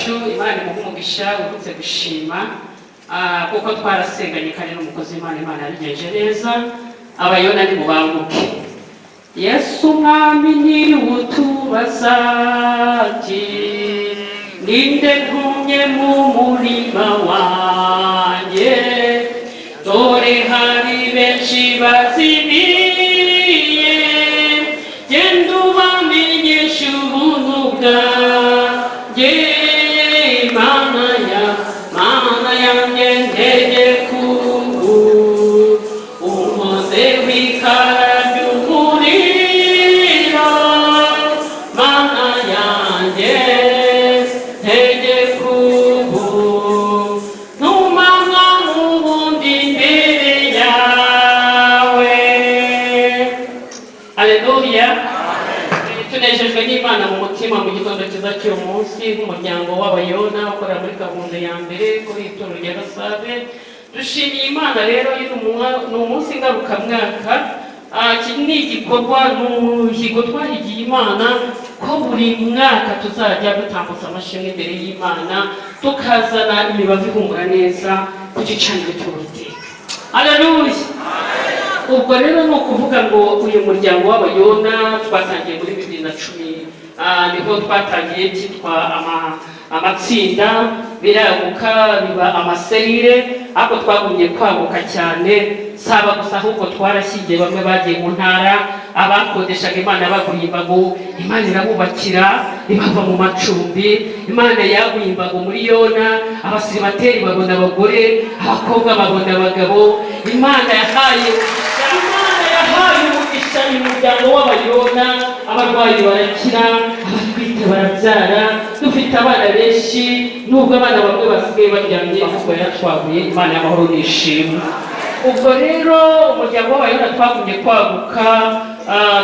wacu Imana umugisha urutse gushima kuko twarasenganye kandi n'umukozi Imana yabigenje neza. Abayona ni mubanguke. Yesu mwami ni utubazati ninde ntumye mu murima wanjye, dore hari benshi bazimiye, genda ubamenyesha ubuntu bwanjye. Mana yanjye ntege kubu umuze w'ikara ry'umuriro. Mana yanjye ntege kubu ntumanywa n'ubundi imbere yawe. Haleluya. Tunejejwe n'Imana mu mutima mu gitondo cyiza cy'uyu munsi nk'umuryango w'Abayona ukorera muri gahunda ya mbere kuri itorero rya Gasave. Dushimiye Imana rero ni umunsi ngarukamwaka. Iki ni igikorwa n'umuhigo twahigiye Imana ko buri mwaka tuzajya dutambutsa amashimwe imbere y'Imana, tukazana imibavu ihumura neza ku gicaniro cy'Uwiteka. Haleluya. Ubwo rero ni ukuvuga ngo uyu muryango w'Abayona twatangiye muri 2010, niho twatangiye cyitwa amatsinda, biraguka biba amaserire, ariko twagumye kwaguka cyane. Saba gusa ahubwo twarashyingiye, bamwe bagiye mu ntara, abakodeshaga Imana baguriye imbago, Imana irabubakira ibava mu macumbi. Imana yaguye imbago muri Yona, abasiribateri babona abagore, abakobwa babona abagabo. Imana yahaye umugisha mu muryango w'Abayona, abarwayi barakira, abatwite barabyara, dufite abana benshi, nubwo abana bamwe basigaye baryamye ahubwo yaratwaguye. Imana y'amahoro nishimwe. Ubwo rero umuryango w'Abayona twagumye kwaguka,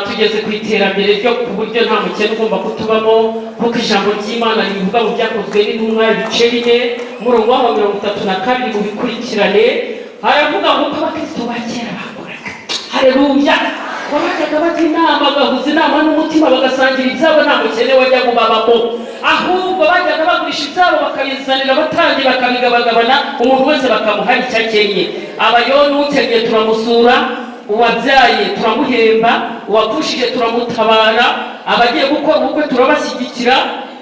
tugeze ku iterambere ryo ku buryo nta mukene ugomba kutubamo, kuko ijambo ry'Imana rivuga mu byakozwe n'intumwa ibice 4 umurongo wa 32 mu bikurikirane, haravuga ngo abakristo ba kera bakoraga. Haleluya. Bajyaga bajya inama, bagahuza inama n'umutima, bagasangira ibyabo, nta mukene wajya kubabamo, ahubwo bajyaga bagurisha ibyabo bakabizanira abatandi, bakabigabagabana, umuntu wese bakamuha icyo akenye. Abayona ukenye turamusura, uwabyaye turamuhemba, uwapfushije turamutabara, abagiye gukora ubukwe turabashyigikira.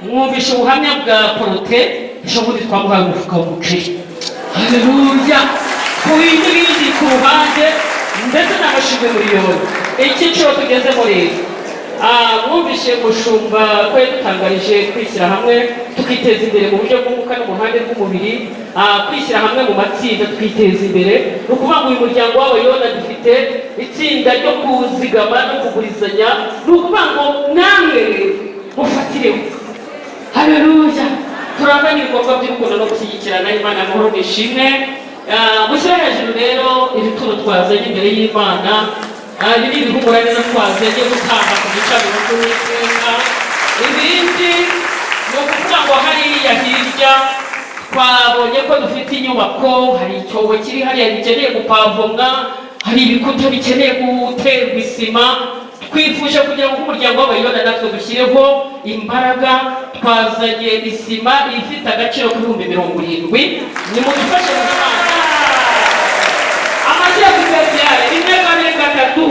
Mwumvisha ubuhamya bwa Porote, ejo bundi twamuhaye umufuka w'umuceri. Haleluya. Ku bindi ku ruhande ndetse n'amashimwe muri Yona. Icyiciro tugezemo rero, mwumvishe mushumba ko yadutangarije kwishyira hamwe tukiteza imbere mu buryo bw'umwuka no mu ruhande rw'umubiri, kwishyira hamwe mu matsinda tukiteza imbere. Ni ukuvuga ngo uyu muryango w'Abayona dufite itsinda ryo kuzigama no kugurizanya. Ni ukuvuga ngo namwe mufatireho. Haleluya. Turangwa n'ibikorwa by'urukundo no gushyigikirana. Imana y'amahoro nishimwe. Mushyira hejuru rero ibituro twazanye imbere y'Imana, biri ibihumura neza twazanye gutanga ku gicaniro cy'Uwiteka. Ibindi ni ukuvuga ngo hariya hirya twabonye ko dufite inyubako, hari icyobo kiri hariya gikeneye gupavomwa, hari ibikuta bikeneye guterwa isima. Twifuje kugira ngo umuryango w'Abayona natwe dushyireho imbaraga. Twazanye isima ifite agaciro k'ibihumbi 70. Nimudufashe mu Imana. Amajya kubyara rimwe kabiri gatatu.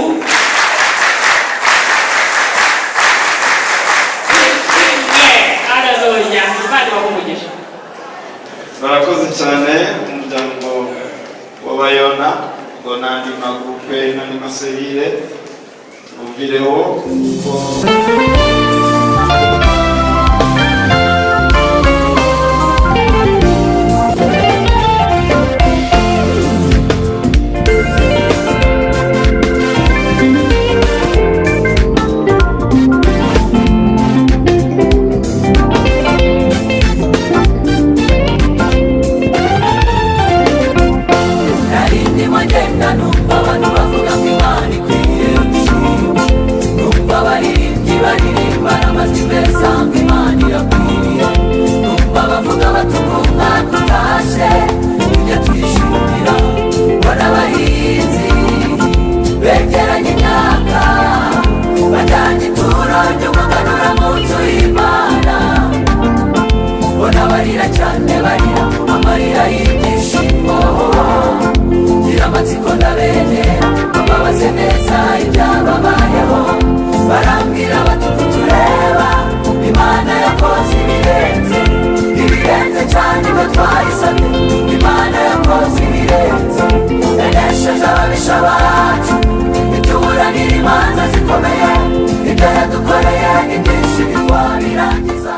Haleluya. Imana ibahumugisha. Barakoze cyane umuryango w'Abayona, ngo nandi magupe nandi maserire uvireho. Numva abaririmbyi baririmba barira cyane barira amarira y'ibyishimo gira amatsiko ndabegera babaze neza ibyababayeho barambwira bati kutureba Imana yakoze ibirenze cyane ibyo twayisabye Imana yakoze ibirenze yanesheje ababisha bacu ituburanira imanza zikomeye ibyo yadukoreye ni byinshi ntitwabirangiza